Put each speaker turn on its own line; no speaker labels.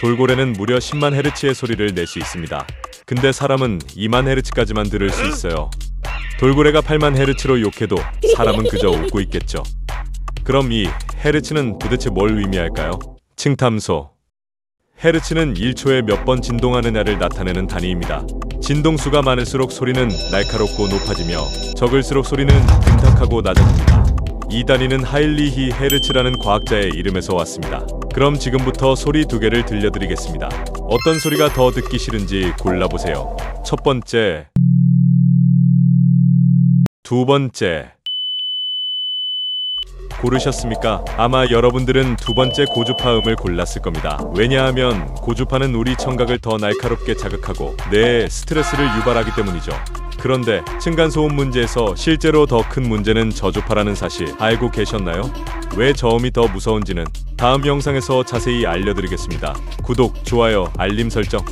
돌고래는 무려 10만 헤르츠의 소리를 낼 수 있습니다. 근데 사람은 2만 헤르츠까지만 들을 수 있어요. 돌고래가 8만 헤르츠로 욕해도 사람은 그저 웃고 있겠죠. 그럼 이 헤르츠는 도대체 뭘 의미할까요? 층탐소. 헤르츠는 1초에 몇 번 진동하느냐를 나타내는 단위입니다. 진동수가 많을수록 소리는 날카롭고 높아지며 적을수록 소리는 둔탁하고 낮아집니다. 이 단위는 하일리히 헤르츠라는 과학자의 이름에서 왔습니다. 그럼 지금부터 소리 2개를 들려드리겠습니다. 어떤 소리가 더 듣기 싫은지 골라보세요. 첫 번째, 두 번째. 고르셨습니까? 아마 여러분들은 두 번째 고주파음을 골랐을 겁니다. 왜냐하면 고주파는 우리 청각을 더 날카롭게 자극하고 뇌에 스트레스를 유발하기 때문이죠. 그런데 층간소음 문제에서 실제로 더 큰 문제는 저주파라는 사실 알고 계셨나요? 왜 저음이 더 무서운지는 다음 영상에서 자세히 알려드리겠습니다. 구독, 좋아요, 알림 설정